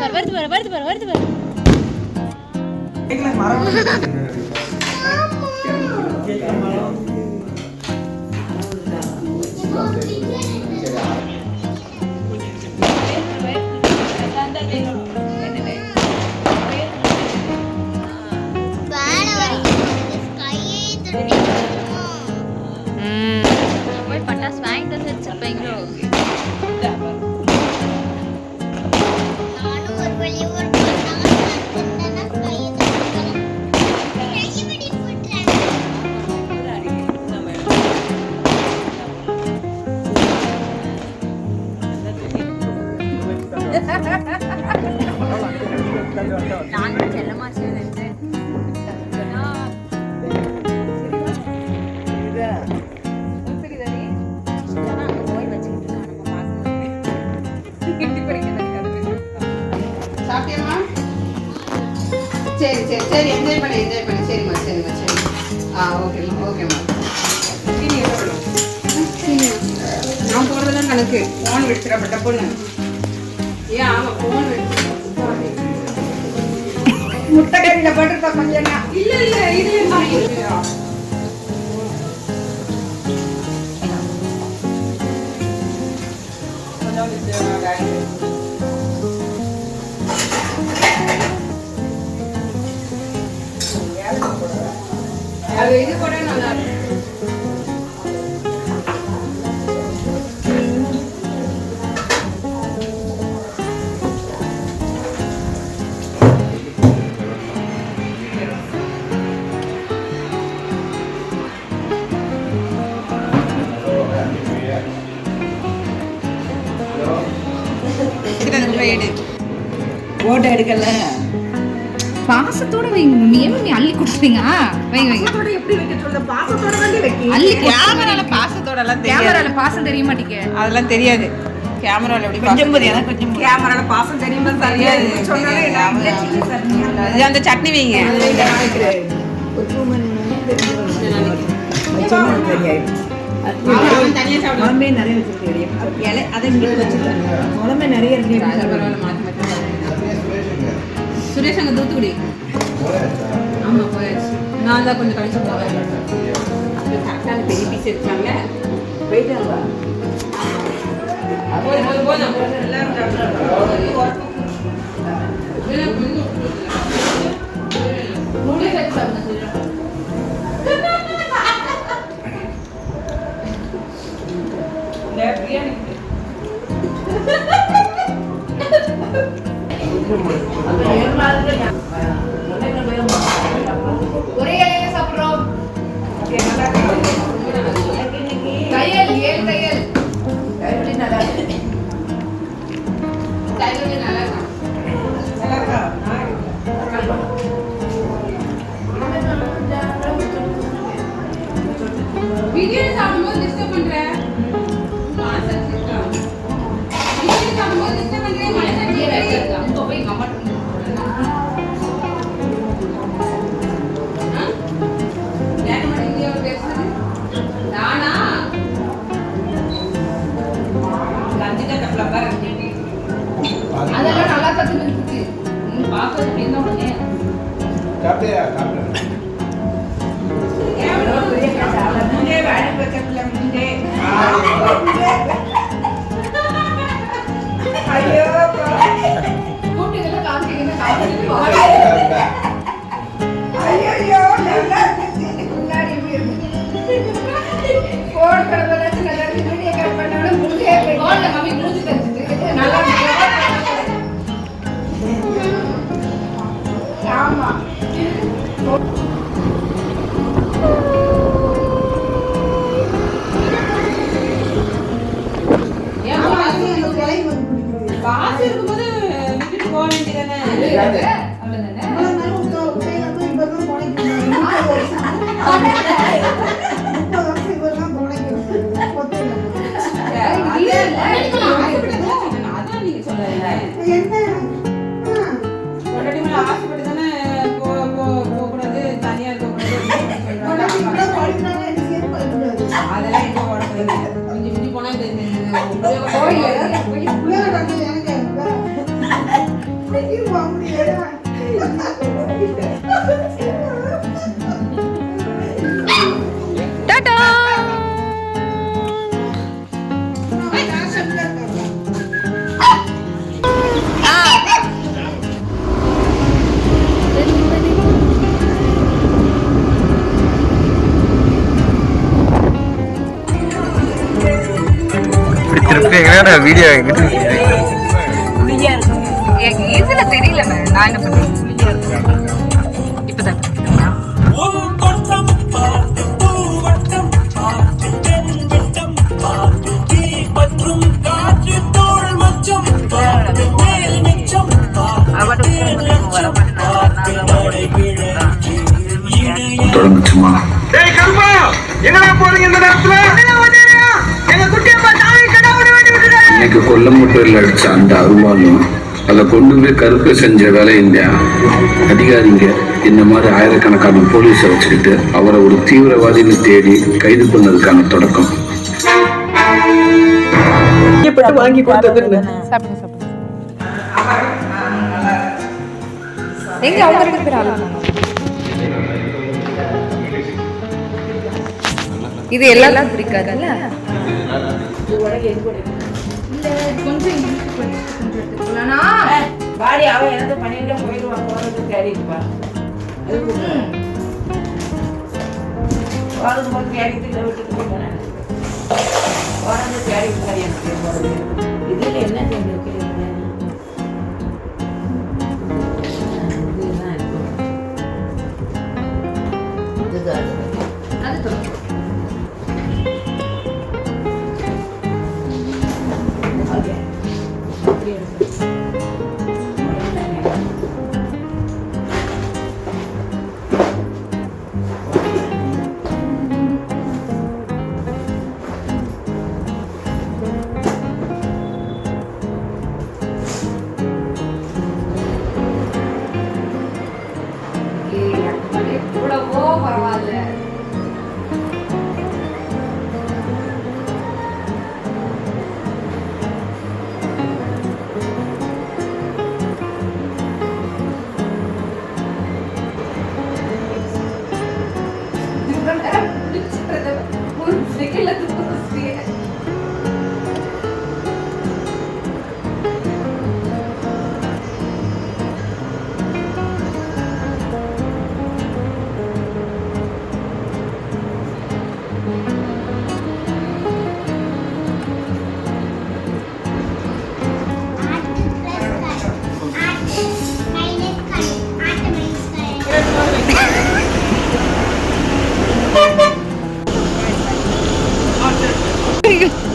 வருது போய் பட்டாசு வாங்கிட்டு வந்து வச்சிருப்பீங்களோ? நாங்களும் செல்லமாச்சு சாப்பிட்டியம்மா? சரி சரி சரி, என்ஜாய் பண்ணி சரிம்மா சரிம்மா சரி. ஓகேம்மா. நான் போடுறதுதான் கணக்கு. ஃபோன் வெடிச்சிடப்பட்ட பொண்ணு. ஏன் ஆமாம், ஃபோன் வெடிச்சு முட்டை கறியில் போட்டுருக்கா கொஞ்சம். இல்லை இது அது இது கூட நல்லா இருக்கும். போட்டோ எடுக்கல, பாசத்தோட வைங்க. நீ அள்ளி கொடுத்துறீங்க. வைங்க பாசத்தோட எப்படி வைக்க சொல்ல? பாசத்தோட வந்து வைக்க. அள்ளி கேமரால பாசத்தோட எல்லாம் கேமரால பாசம் தெரிய மாட்டேங்க. அதெல்லாம் தெரியாது. கேமரால எப்படி கொஞ்சம் போது எனக்கு கொஞ்சம் கேமரால பாசம் தெரியுமா? தெரியாது. இது அந்த சட்னி வைங்க. குழம்பே நிறைய வச்சிருக்கேன். அதை இங்கே வச்சுருக்கேன். குழம்பே நிறைய இருக்கு. சுரேஷ் அங்கே தூத்துக்குடி. ஆமாம் போயாச்சு. நான் தான் கொஞ்சம் கழிச்சு போவேன். கரெக்டான பெரிய பீஸ் எடுத்தாங்க. போயிட்டு ஒரே இலையில சாப்பிடுறோம். தையல் 7 தையல் நல்லா இருக்கு. தையல் நல்லா இருக்கு. வீடியோ சாப்பிடும்போது டிஸ்டர்ப் பண்றேன். அதெல்லாம் நல்லா கத்துக்கிட்டு பாக்குறது அப்படின்னா உடனே கூட்டிகளை காமிக்கிறீங்க. ஐயோ நல்லா முன்னாடி போன் கடவுளாச்சு நல்லா வீடியோ கால் பண்ணாலும் முன்னே போன்ல மம்மி மூஞ்சி தெரிஞ்சிட்டு நல்லா ஆமா. காசு இருக்கும்போது விட்டுட்டு போக வேண்டியதானே? அதான் நீங்க சொல்றீங்க. ஆசைப்பட்டு தானே போகக்கூடாது, தனியா இருக்கக்கூடாது. அதெல்லாம் எங்க போடுறீங்க? மிஞ்சி மிஞ்சி போனா டாடா. வீடியோ இதுல தெரியல நான் என்ன பண்றேன் இப்பதான் தொடங்குச்சுமா. இன்னைக்கு கொல்லமுட்டூர்ல அடிச்ச அந்த அருவாலும் அதை கொண்டு போய் கருப்பு செஞ்ச வேலை இல்லையா அதிகாரிங்க இந்த மாதிரி ஆயிரக்கணக்கான போலீஸை வச்சுக்கிட்டு அவரை ஒரு தீவிரவாதின்னு தேடி கைது பண்ணதுக்கான தொடக்கம். வாங்கி கொடுத்தது சாப்பிடுங்க சாப்பிடுங்க. எங்க அவங்க 2 பேர் ஆளு இது எல்லாம் பிடிக்காதுல்ல. கொஞ்சம் எடுத்துக்கலாம்னா பாடி அவன் எனக்கு பண்ணிட்டு போயிடுவான் போறது தேடி இருப்பா போறது போது தேடிட்டு விட்டுட்டு போயிட்டேன் போறது தேடிட்டு எனக்கு போறது இதுல என்ன தெரியும் இவ்வளவோ பரவாயில்ல. ஒரு செகண்ட்ல தூக்குறீங்க. Thank you.